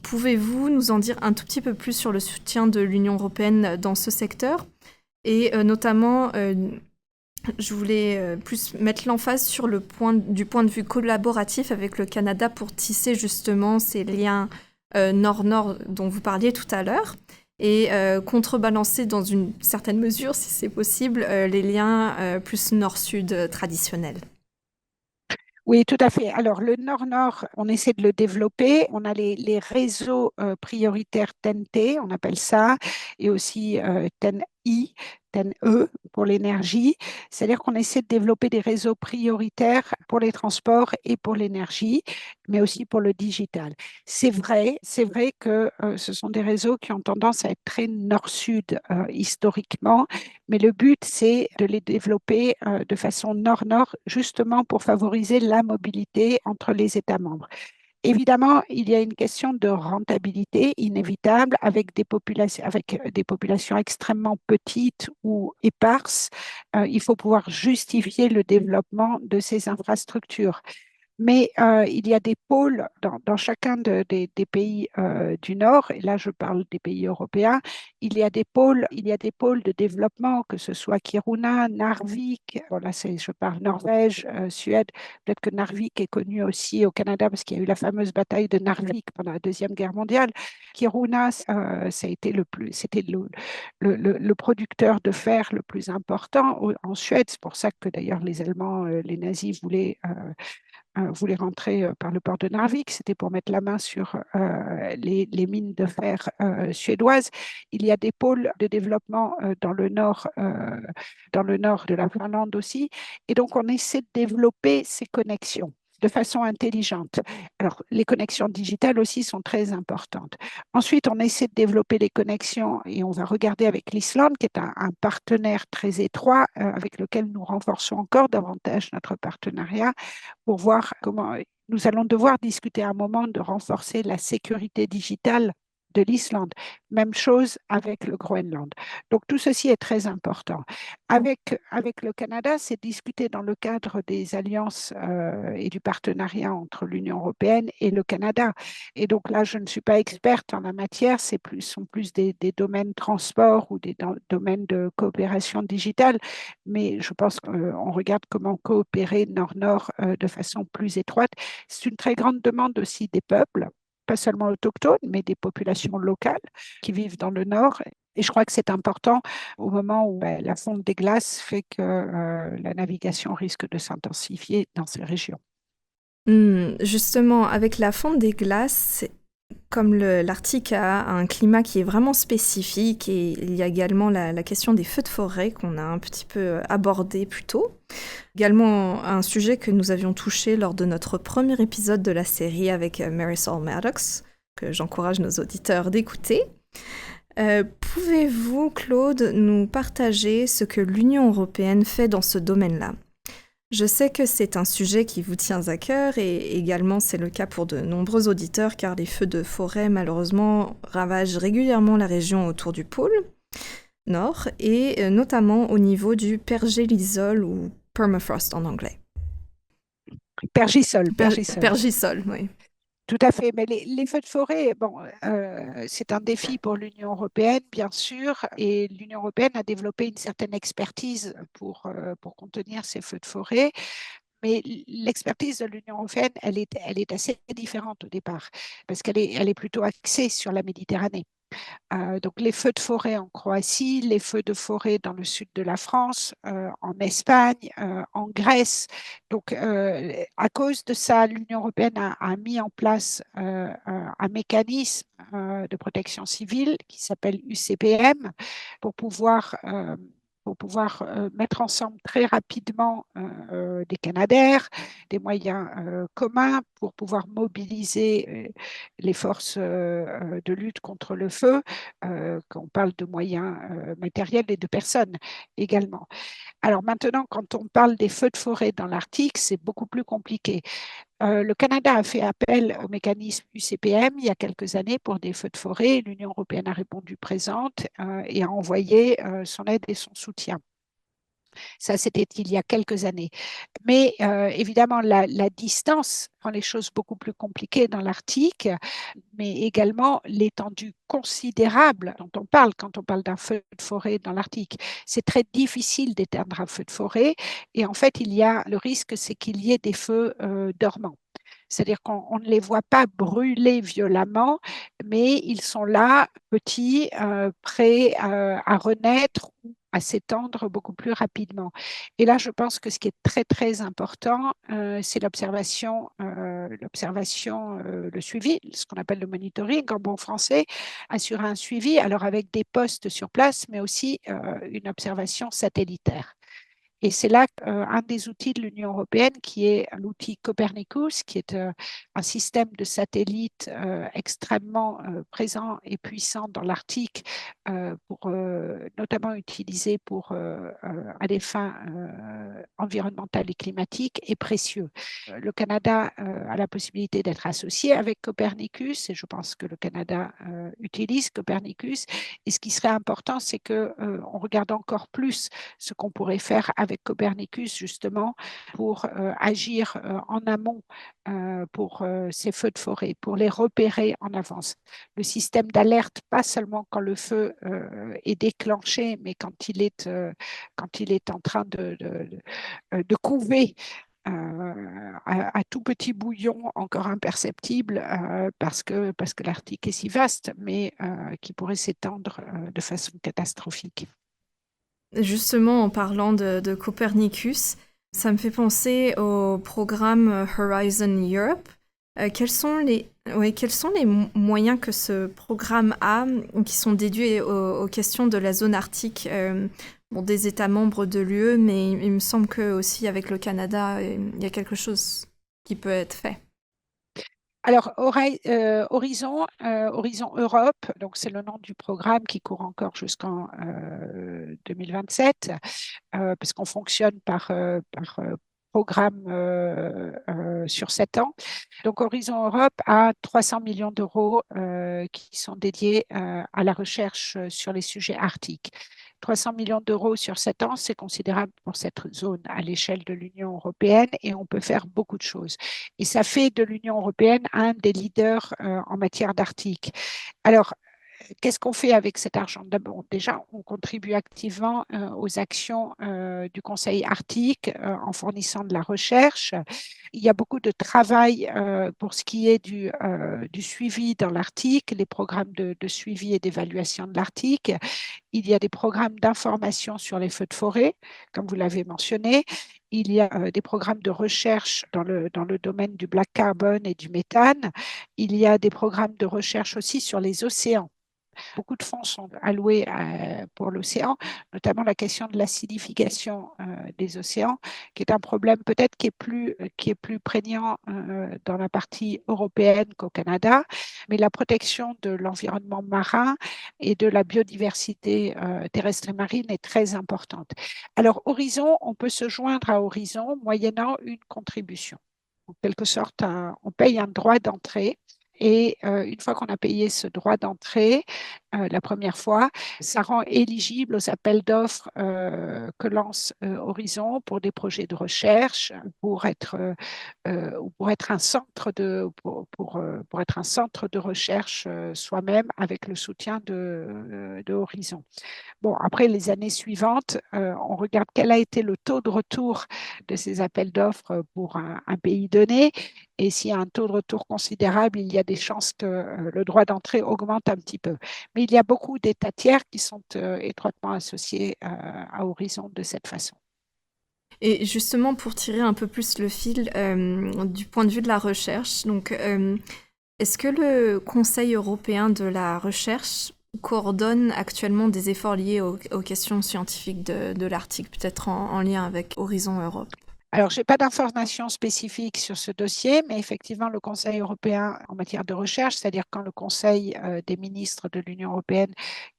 pouvez-vous nous en dire un tout petit peu plus sur le soutien de l'Union européenne dans ce secteur? Et notamment, je voulais plus mettre l'emphase sur du point de vue collaboratif avec le Canada pour tisser justement ces liens nord-nord dont vous parliez tout à l'heure et contrebalancer dans une certaine mesure, si c'est possible, les liens plus nord-sud traditionnels. Oui, tout à fait. Alors, le Nord-Nord, on essaie de le développer. On a les réseaux prioritaires TEN-T, on appelle ça, et aussi TEN-I, TEN-E pour l'énergie. C'est-à-dire qu'on essaie de développer des réseaux prioritaires pour les transports et pour l'énergie, mais aussi pour le digital. C'est vrai que ce sont des réseaux qui ont tendance à être très nord-sud historiquement, mais le but, c'est de les développer de façon nord-nord, justement pour favoriser la mobilité entre les États membres. Évidemment, il y a une question de rentabilité inévitable avec des populations extrêmement petites ou éparses. Il faut pouvoir justifier le développement de ces infrastructures. Mais il y a des pôles dans chacun des pays du Nord, et là je parle des pays européens, il y a des pôles de développement, que ce soit Kiruna, Narvik, bon là je parle Norvège, Suède, peut-être que Narvik est connu aussi au Canada parce qu'il y a eu la fameuse bataille de Narvik pendant la Deuxième Guerre mondiale. Kiruna, ça a été c'était le producteur de fer le plus important en Suède, c'est pour ça que d'ailleurs les Allemands, les nazis voulait rentrer par le port de Narvik, c'était pour mettre la main sur les mines de fer suédoises. Il y a des pôles de développement dans le nord de la Finlande aussi. Et donc, on essaie de développer ces connexions de façon intelligente. Alors, les connexions digitales aussi sont très importantes. Ensuite, on essaie de développer les connexions et on va regarder avec l'Islande, qui est un partenaire très étroit avec lequel nous renforçons encore davantage notre partenariat pour voir comment nous allons devoir discuter à un moment de renforcer la sécurité digitale de l'Islande. Même chose avec le Groenland. Donc tout ceci est très important. Avec le Canada, c'est discuté dans le cadre des alliances et du partenariat entre l'Union européenne et le Canada. Et donc là, je ne suis pas experte en la matière, sont plus des domaines transport ou des domaines de coopération digitale, mais je pense qu'on regarde comment coopérer nord-nord de façon plus étroite. C'est une très grande demande aussi des peuples, pas seulement autochtones, mais des populations locales qui vivent dans le nord. Et je crois que c'est important au moment où la fonte des glaces fait que la navigation risque de s'intensifier dans ces régions. Justement, avec la fonte des glaces, comme l'Arctique a un climat qui est vraiment spécifique et il y a également la question des feux de forêt qu'on a un petit peu abordé plus tôt. Également un sujet que nous avions touché lors de notre premier épisode de la série avec Marisol Maddox, que j'encourage nos auditeurs d'écouter. Pouvez-vous, Claude, nous partager ce que l'Union européenne fait dans ce domaine-là? Je sais que c'est un sujet qui vous tient à cœur et également c'est le cas pour de nombreux auditeurs car les feux de forêt malheureusement ravagent régulièrement la région autour du pôle Nord et notamment au niveau du pergélisol ou permafrost en anglais. Pergisol, Pergisol. Pergisol, oui. Tout à fait, mais les feux de forêt, bon, c'est un défi pour l'Union européenne, bien sûr, et l'Union européenne a développé une certaine expertise pour contenir ces feux de forêt. Mais l'expertise de l'Union européenne, elle est assez différente au départ, parce elle est plutôt axée sur la Méditerranée. Donc les feux de forêt en Croatie, les feux de forêt dans le sud de la France, en Espagne, en Grèce. Donc à cause de ça, l'Union européenne a mis en place un mécanisme de protection civile qui s'appelle UCPM pour pouvoir pour pouvoir mettre ensemble très rapidement des Canadair, des moyens communs pour pouvoir mobiliser les forces de lutte contre le feu, qu'on parle de moyens matériels et de personnes également. Alors maintenant, quand on parle des feux de forêt dans l'Arctique, c'est beaucoup plus compliqué. Le Canada a fait appel au mécanisme UCPM il y a quelques années pour des feux de forêt. L'Union européenne a répondu présente et a envoyé son aide et son soutien. Ça, c'était il y a quelques années. Mais évidemment, la distance rend les choses beaucoup plus compliquées dans l'Arctique, mais également l'étendue considérable dont on parle quand on parle d'un feu de forêt dans l'Arctique. C'est très difficile d'éteindre un feu de forêt et en fait, il y a le risque, c'est qu'il y ait des feux dormants. C'est-à-dire qu'on ne les voit pas brûler violemment, mais ils sont là, petits, prêts à renaître ou à s'étendre beaucoup plus rapidement. Et là, je pense que ce qui est très, très important, c'est l'observation, le suivi, ce qu'on appelle le monitoring en bon français, assurer un suivi, alors avec des postes sur place, mais aussi une observation satellitaire. Et c'est là un des outils de l'Union européenne qui est l'outil Copernicus, qui est un système de satellites extrêmement présent et puissant dans l'Arctique, pour notamment utilisé à des fins environnementales et climatiques, est précieux. Le Canada a la possibilité d'être associé avec Copernicus et je pense que le Canada utilise Copernicus. Et ce qui serait important, c'est qu'on regarde encore plus ce qu'on pourrait faire avec Copernicus justement pour agir en amont pour ces feux de forêt, pour les repérer en avance. Le système d'alerte, pas seulement quand le feu est déclenché, mais quand il est en train de couver à tout petit bouillon encore imperceptible parce que l'Arctique est si vaste, mais qui pourrait s'étendre de façon catastrophique. Justement, en parlant de Copernicus, ça me fait penser au programme Horizon Europe. Quels sont les moyens que ce programme a qui sont déduits aux questions de la zone arctique des États membres de l'UE, mais il me semble que aussi avec le Canada, il y a quelque chose qui peut être fait. Alors, Horizon Europe, donc c'est le nom du programme qui court encore jusqu'en 2027, parce qu'on fonctionne par programme sur 7 ans. Donc, Horizon Europe a 300 millions d'euros qui sont dédiés à la recherche sur les sujets arctiques. 300 millions d'euros sur 7 ans, c'est considérable pour cette zone à l'échelle de l'Union européenne et on peut faire beaucoup de choses. Et ça fait de l'Union européenne un des leaders en matière d'Arctique. Alors, qu'est-ce qu'on fait avec cet argent? D'abord, déjà, on contribue activement aux actions du Conseil arctique en fournissant de la recherche. Il y a beaucoup de travail pour ce qui est du suivi dans l'Arctique, les programmes de suivi et d'évaluation de l'Arctique. Il y a des programmes d'information sur les feux de forêt, comme vous l'avez mentionné. Il y a des programmes de recherche dans le domaine du black carbon et du méthane. Il y a des programmes de recherche aussi sur les océans. Beaucoup de fonds sont alloués pour l'océan, notamment la question de l'acidification des océans, qui est un problème peut-être qui est plus prégnant dans la partie européenne qu'au Canada, mais la protection de l'environnement marin et de la biodiversité terrestre et marine est très importante. Alors, Horizon, on peut se joindre à Horizon moyennant une contribution. En quelque sorte, on paye un droit d'entrée. Et une fois qu'on a payé ce droit d'entrée, la première fois, ça rend éligible aux appels d'offres que lance Horizon pour des projets de recherche, pour être un centre pour être un centre de recherche soi-même avec le soutien de Horizon. Bon, après, les années suivantes, on regarde quel a été le taux de retour de ces appels d'offres pour un pays donné. Et s'il y a un taux de retour considérable, il y a des chances que le droit d'entrée augmente un petit peu. Mais il y a beaucoup d'États tiers qui sont étroitement associés à Horizon de cette façon. Et justement, pour tirer un peu plus le fil du point de vue de la recherche, donc est-ce que le Conseil européen de la recherche coordonne actuellement des efforts liés aux questions scientifiques de l'Arctique, peut-être en lien avec Horizon Europe? Alors, je n'ai pas d'informations spécifiques sur ce dossier, mais effectivement, le Conseil européen en matière de recherche, c'est-à-dire quand le Conseil des ministres de l'Union européenne,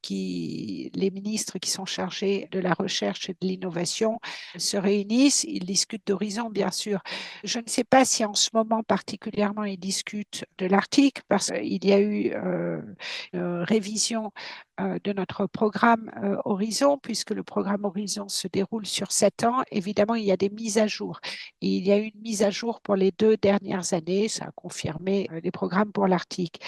les ministres qui sont chargés de la recherche et de l'innovation se réunissent, ils discutent d'Horizon, bien sûr. Je ne sais pas si en ce moment particulièrement ils discutent de l'Arctique, parce qu'il y a eu une révision de notre programme Horizon, puisque le programme Horizon se déroule sur 7 ans. Évidemment, il y a des mises à jour. Et il y a eu une mise à jour pour les 2 dernières années. Ça a confirmé les programmes pour l'Arctique.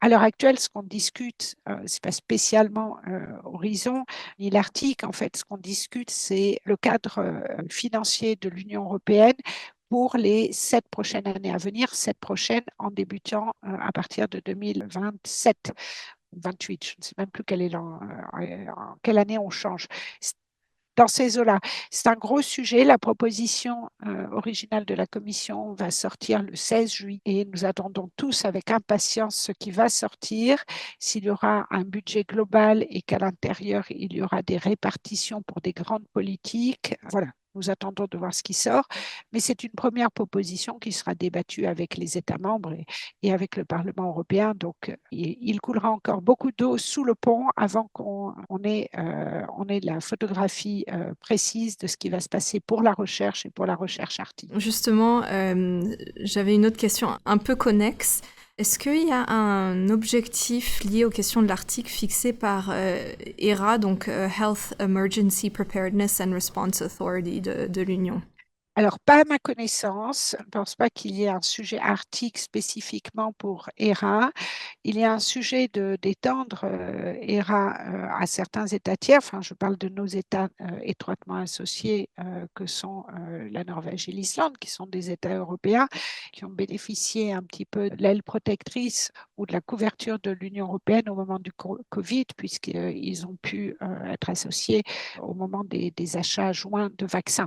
À l'heure actuelle, ce qu'on discute, ce n'est pas spécialement Horizon ni l'Arctique. En fait, ce qu'on discute, c'est le cadre financier de l'Union européenne pour les 7 prochaines années à venir, 7 prochaines en débutant à partir de 2027. 28, je ne sais même plus en quelle année on change. Dans ces eaux-là, c'est un gros sujet. La proposition originale de la Commission va sortir le 16 juillet et nous attendons tous avec impatience ce qui va sortir, s'il y aura un budget global et qu'à l'intérieur, il y aura des répartitions pour des grandes politiques. Voilà. Nous attendons de voir ce qui sort, mais c'est une première proposition qui sera débattue avec les États membres et avec le Parlement européen. Donc, il coulera encore beaucoup d'eau sous le pont avant qu'on ait la photographie précise de ce qui va se passer pour la recherche et pour la recherche arctique. Justement, j'avais une autre question un peu connexe. Est-ce qu'il y a un objectif lié aux questions de l'Arctique fixé par HERA, donc Health Emergency Preparedness and Response Authority de l'Union? Alors, pas à ma connaissance, je ne pense pas qu'il y ait un sujet arctique spécifiquement pour HERA. Il y a un sujet d'étendre HERA à certains États tiers. Enfin, je parle de nos États étroitement associés que sont la Norvège et l'Islande, qui sont des États européens qui ont bénéficié un petit peu de l'aile protectrice ou de la couverture de l'Union européenne au moment du Covid, puisqu'ils ont pu être associés au moment des achats joints de vaccins.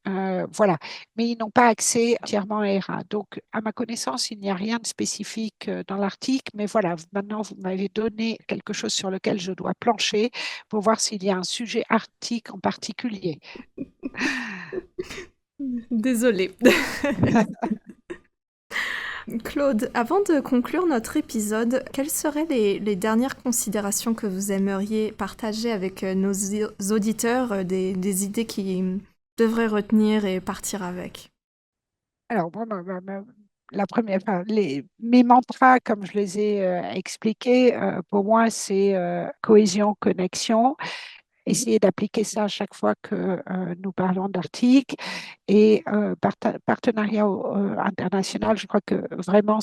Voilà, mais ils n'ont pas accès entièrement à HERA. Donc, à ma connaissance, il n'y a rien de spécifique dans l'Arctique, mais voilà, maintenant, vous m'avez donné quelque chose sur lequel je dois plancher pour voir s'il y a un sujet arctique en particulier. Désolée. Claude, avant de conclure notre épisode, quelles seraient les dernières considérations que vous aimeriez partager avec nos auditeurs, des idées qui devraient retenir et partir avec? Alors, bon, la première, mes mantras, comme je les ai expliqués, pour moi, c'est cohésion, connexion. Essayer d'appliquer ça à chaque fois que nous parlons d'Arctique et partenariat international. Je crois que vraiment,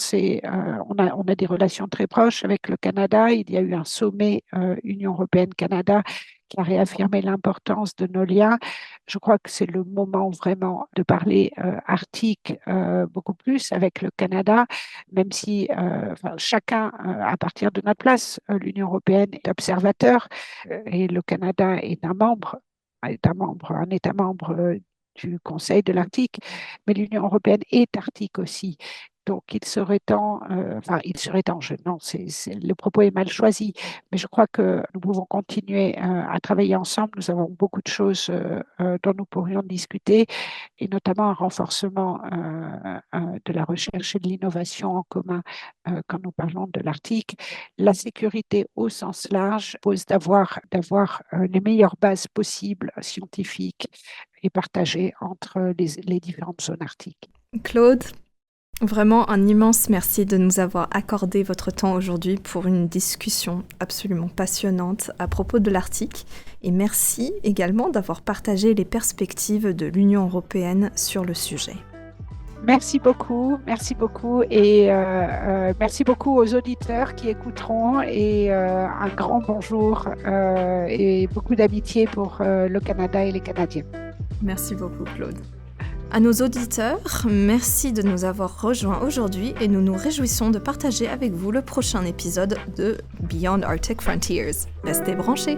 on a des relations très proches avec le Canada. Il y a eu un sommet Union européenne-Canada qui a réaffirmé l'importance de nos liens. Je crois que c'est le moment vraiment de parler Arctique beaucoup plus avec le Canada, même si chacun, à partir de notre place, l'Union européenne est observateur et le Canada est un État membre du Conseil de l'Arctique, mais l'Union européenne est arctique aussi. Donc, il serait temps, le propos est mal choisi, mais je crois que nous pouvons continuer à travailler ensemble. Nous avons beaucoup de choses dont nous pourrions discuter, et notamment un renforcement de la recherche et de l'innovation en commun quand nous parlons de l'Arctique. La sécurité au sens large pose d'avoir les meilleures bases possibles scientifiques et partagées entre les différentes zones arctiques. Claude, vraiment un immense merci de nous avoir accordé votre temps aujourd'hui pour une discussion absolument passionnante à propos de l'Arctique. Et merci également d'avoir partagé les perspectives de l'Union européenne sur le sujet. Merci beaucoup et merci beaucoup aux auditeurs qui écouteront et un grand bonjour et beaucoup d'amitié pour le Canada et les Canadiens. Merci beaucoup Claude. À nos auditeurs, merci de nous avoir rejoints aujourd'hui et nous nous réjouissons de partager avec vous le prochain épisode de Beyond Arctic Frontiers. Restez branchés!